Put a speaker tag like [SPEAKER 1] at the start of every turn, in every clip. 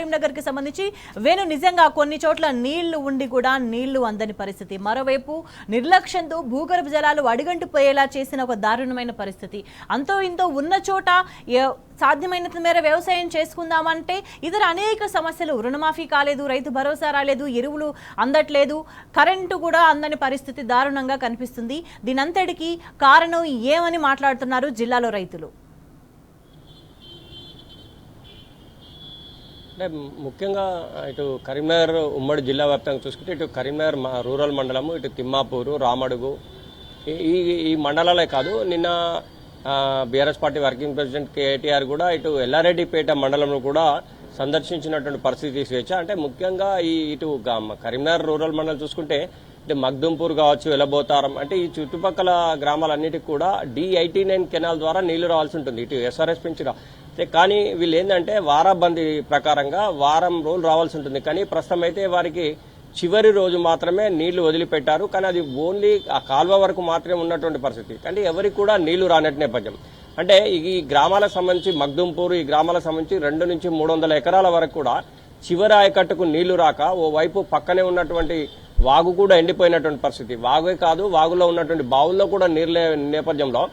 [SPEAKER 1] కరీంనగర్ కి సంబంధించి వేణు నిజంగా కొన్ని చోట్ల నీళ్లు ఉండి కూడా నీళ్లు అందని పరిస్థితి. మరోవైపు నిర్లక్ష్యంతో భూగర్భ జలాలు అడుగంటిపోయేలా చేసిన ఒక దారుణమైన పరిస్థితి. అంతో ఇంతో ఉన్న చోట సాధ్యమైనంత మేర వ్యవసాయం చేసుకుందామంటే ఇతర అనేక సమస్యలు, రుణమాఫీ కాలేదు, రైతు భరోసా రాలేదు, ఎరువులు అందట్లేదు, కరెంటు కూడా అందని పరిస్థితి దారుణంగా కనిపిస్తుంది. దీనంతటికి కారణం ఏమని మాట్లాడుతున్నారు జిల్లాలో రైతులు?
[SPEAKER 2] అంటే ముఖ్యంగా ఇటు కరీంనగర్ ఉమ్మడి జిల్లా వ్యాప్తంగా చూసుకుంటే ఇటు కరీంనగర్ రూరల్ మండలము, ఇటు తిమ్మాపూరు, రామడుగు ఈ మండలాలే కాదు, నిన్న BRS party working president KTR కూడా ఇటు ఎల్లారెడ్డిపేట మండలంలో కూడా సందర్శించినటువంటి పరిస్థితి స్వేచ్ఛ. అంటే ముఖ్యంగా ఇటు కరీంనగర్ రూరల్ మండలం చూసుకుంటే ఇటు మగ్దుంపూర్ కావచ్చు, ఎలబోతారం, అంటే ఈ చుట్టుపక్కల గ్రామాలన్నిటికీ కూడా D89 కెనాల్ ద్వారా నీళ్లు రావాల్సి ఉంటుంది, ఇటు SRS పెంచి కానీ వీళ్ళు ఏంటంటే వారాబందీ ప్రకారంగా వారం రోజులు రావాల్సి ఉంటుంది. కానీ ప్రస్తుతం అయితే వారికి చివరి రోజు మాత్రమే నీళ్లు వదిలిపెట్టారు. కానీ అది ఓన్లీ ఆ కాల్వ వరకు మాత్రమే ఉన్నటువంటి పరిస్థితి. అంటే ఎవరికి కూడా నీళ్లు రానట్టు నేపథ్యం. అంటే ఈ గ్రామాలకు సంబంధించి మగ్దుంపూర్ ఈ గ్రామాలకు సంబంధించి 200 నుంచి 300 ఎకరాల వరకు కూడా చివరి ఆయకట్టుకు నీళ్లు రాక ఓవైపు పక్కనే ఉన్నటువంటి వాగు కూడా ఎండిపోయినటువంటి పరిస్థితి. వాగే కాదు, వాగులో ఉన్నటువంటి బావుల్లో కూడా నీరు నేపథ్యంలో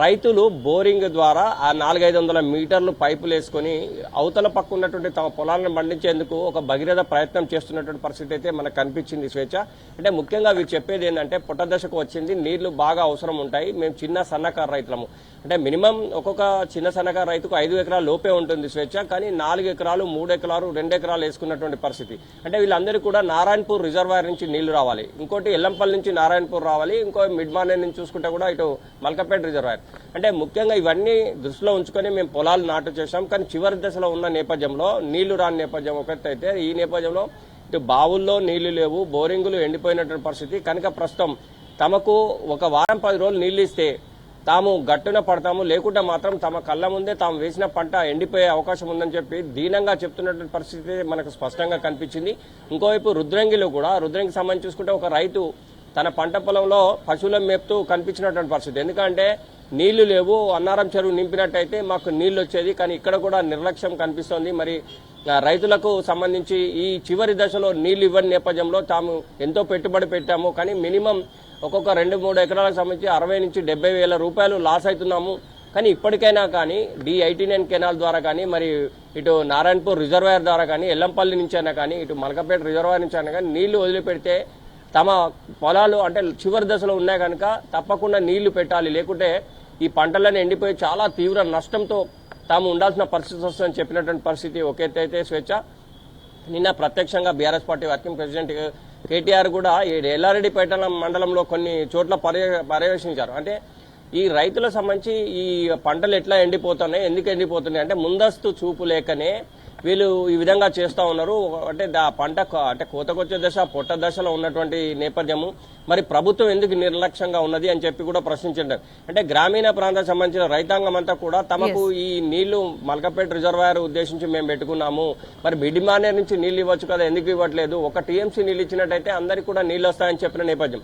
[SPEAKER 2] రైతులు బోరింగ్ ద్వారా ఆ 400-500 మీటర్లు పైపులు వేసుకుని అవతల పక్క ఉన్నటువంటి తమ పొలాలను పండించేందుకు ఒక భగీరథ ప్రయత్నం చేస్తున్నటువంటి పరిస్థితి అయితే మనకు కనిపించింది స్వేచ్ఛ. అంటే ముఖ్యంగా వీరు చెప్పేది ఏంటంటే పుట్టదశకు వచ్చింది, నీళ్లు బాగా అవసరం ఉంటాయి, మేము చిన్న సన్నకారు రైతులము. అంటే మినిమం ఒక్కొక్క చిన్న సన్నకారు రైతుకు 5 ఎకరాల లోపే ఉంటుంది స్వేచ్ఛ. కానీ 4 ఎకరాలు, 3 ఎకరాలు, 2 ఎకరాలు వేసుకున్నటువంటి పరిస్థితి. అంటే వీళ్ళందరూ కూడా నారాయణపూర్ రిజర్వాయర్ నుంచి నీళ్లు రావాలి, ఇంకోటి ఎల్లంపల్లి నుంచి నారాయణపూర్ రావాలి, ఇంకో మిడ్మానే నుంచి చూసుకుంటే కూడా ఇటు మల్కపేట రిజర్వాయర్. అంటే ముఖ్యంగా ఇవన్నీ దృష్టిలో ఉంచుకొని మేము పొలాలు నాటు చేశాం. కానీ చివరి దశలో ఉన్న నేపథ్యంలో నీళ్లు రాని నేపథ్యం ఒకటైతే, ఈ నేపథ్యంలో ఇటు బావుల్లో నీళ్లు లేవు, బోరింగులు ఎండిపోయినటువంటి పరిస్థితి. కనుక ప్రస్తుతం తమకు ఒక వారం 10 రోజులు నీళ్లు ఇస్తే తాము గట్టున పడతాము, లేకుంటే మాత్రం తమ కళ్ళ ముందే తాము వేసిన పంట ఎండిపోయే అవకాశం ఉందని చెప్పి దీనంగా చెప్తున్నటువంటి పరిస్థితి మనకు స్పష్టంగా కనిపించింది. ఇంకోవైపు రుద్రంగికి సంబంధించి చూసుకుంటే ఒక రైతు తన పంట పొలంలో పశువులను మేపుతూ కనిపించినటువంటి పరిస్థితి. ఎందుకంటే నీళ్లు లేవు, అన్నారం చెరువు నింపినట్టయితే మాకు నీళ్లు వచ్చేది. కానీ ఇక్కడ కూడా నిర్లక్ష్యం కనిపిస్తోంది. మరి రైతులకు సంబంధించి ఈ చివరి దశలో నీళ్లు ఇవ్వని నేపథ్యంలో తాము ఎంతో పెట్టుబడి పెట్టాము, కానీ మినిమం ఒక్కొక్క 2-3 ఎకరాలకు సంబంధించి 60 నుంచి 70 వేల రూపాయలు లాస్ అవుతున్నాము. కానీ ఇప్పటికైనా కానీ D89 కెనాల్ ద్వారా కానీ, మరి ఇటు నారాయణపూర్ రిజర్వాయర్ ద్వారా కానీ, ఎల్లంపల్లి నుంచి అయినా కానీ, ఇటు మల్కపేట రిజర్వాయర్ నుంచి అయినా కానీ నీళ్లు వదిలిపెడితే తమ పొలాలు అంటే చివరి దశలో ఉన్నాయి కనుక తప్పకుండా నీళ్లు పెట్టాలి, లేకుంటే ఈ పంటలను ఎండిపోయి చాలా తీవ్ర నష్టంతో తాము ఉండాల్సిన పరిస్థితి వస్తుందని చెప్పినటువంటి పరిస్థితి ఒకెత్తైతే స్వేచ్ఛ. నిన్న ప్రత్యక్షంగా BRS party working president KTR కూడా ఎల్లారెడ్డిపేట మండలంలో కొన్ని చోట్ల పర్యవేక్షించారు. అంటే ఈ రైతులకు సంబంధించి ఈ పంటలు ఎట్లా ఎండిపోతున్నాయి, ఎందుకు ఎండిపోతున్నాయి అంటే ముందస్తు చూపు లేకనే వీళ్ళు ఈ విధంగా చేస్తూ ఉన్నారు. అంటే పంట అంటే కోతకొచ్చే దశ, పొట్ట దశలో ఉన్నటువంటి నేపథ్యము, మరి ప్రభుత్వం ఎందుకు నిర్లక్ష్యంగా ఉన్నది అని చెప్పి కూడా ప్రశ్నించారు. అంటే గ్రామీణ ప్రాంతానికి సంబంధించిన రైతాంగం అంతా కూడా తమకు ఈ నీళ్లు మల్కపేట రిజర్వాయర్ ఉద్దేశించి మేము పెట్టుకున్నాము, మరి బిడిమానే నుంచి నీళ్లు ఇవ్వచ్చు కదా, ఎందుకు ఇవ్వట్లేదు, 1 TMC నీళ్ళు ఇచ్చినట్టయితే అందరికీ కూడా నీళ్లు వస్తాయని చెప్పిన నేపథ్యం.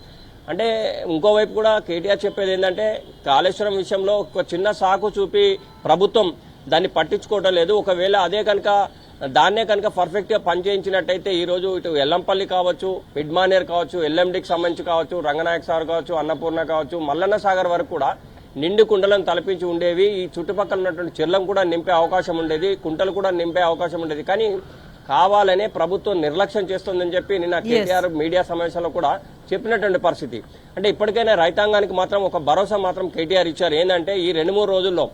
[SPEAKER 2] అంటే ఇంకోవైపు కూడా కేటీఆర్ చెప్పేది ఏంటంటే కాళేశ్వరం విషయంలో ఒక చిన్న సాకు చూపి ప్రభుత్వం దాన్ని పట్టించుకోవటం లేదు. ఒకవేళ అదే కనుక దాన్నే కనుక పర్ఫెక్ట్ గా పనిచేయించినట్టయితే ఈ రోజు ఇటు ఎల్లంపల్లి కావచ్చు, మిడ్మానేర్ కావచ్చు, LMDకి సంబంధించి కావచ్చు, రంగనాయక సాగర్ కావచ్చు, అన్నపూర్ణ కావచ్చు, మల్లన్న సాగర్ వరకు కూడా నిండు కుండలను తలపించి ఉండేవి. ఈ చుట్టుపక్కల ఉన్నటువంటి చెర్లను కూడా నింపే అవకాశం ఉండేది, కుంటలు కూడా నింపే అవకాశం ఉండేది. కానీ కావాలనే ప్రభుత్వం నిర్లక్ష్యం చేస్తుందని చెప్పి నిన్న కేటీఆర్ మీడియా సమావేశంలో కూడా చెప్పినటువంటి పరిస్థితి. అంటే ఇప్పటికైనా రైతాంగానికి మాత్రం ఒక భరోసా మాత్రం కేటీఆర్ ఇచ్చారు. ఏంటంటే ఈ 2-3 రోజుల్లో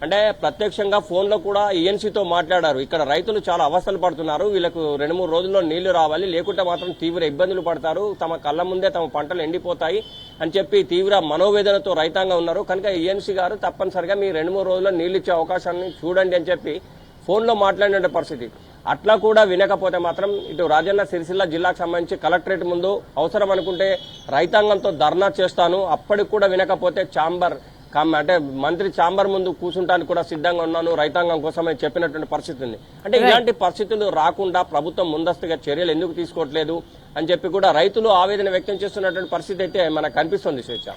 [SPEAKER 2] అంటే ప్రత్యక్షంగా ఫోన్లో కూడా ENCతో మాట్లాడారు. ఇక్కడ రైతులు చాలా అవస్థలు పడుతున్నారు, వీళ్ళకు 2-3 రోజుల్లో నీళ్లు రావాలి, లేకుంటే మాత్రం తీవ్ర ఇబ్బందులు పడతారు, తమ కళ్ళ ముందే తమ పంటలు ఎండిపోతాయి అని చెప్పి తీవ్ర మనోవేదనతో రైతాంగం ఉన్నారు. కనుక ENC గారు తప్పనిసరిగా మీ 2-3 రోజుల్లో నీళ్లు ఇచ్చే అవకాశాన్ని చూడండి అని చెప్పి ఫోన్లో మాట్లాడిన పరిస్థితి. అట్లా కూడా వినకపోతే మాత్రం ఇటు రాజన్న సిరిసిల్ల జిల్లాకు సంబంధించి కలెక్టరేట్ ముందు అవసరం అనుకుంటే రైతాంగంతో ధర్నా చేస్తాను, అప్పటికి కూడా వినకపోతే అంటే మంత్రి ఛాంబర్ ముందు కూర్చుంటానికి కూడా సిద్ధంగా ఉన్నాను రైతాంగం కోసమని చెప్పినటువంటి పరిస్థితి ఉంది. అంటే ఇలాంటి పరిస్థితులు రాకుండా ప్రభుత్వం ముందస్తుగా చర్యలు ఎందుకు తీసుకోవట్లేదు అని చెప్పి కూడా రైతులు ఆవేదన వ్యక్తం చేస్తున్నటువంటి పరిస్థితి అయితే మనకు కనిపిస్తుంది స్వేచ్ఛ.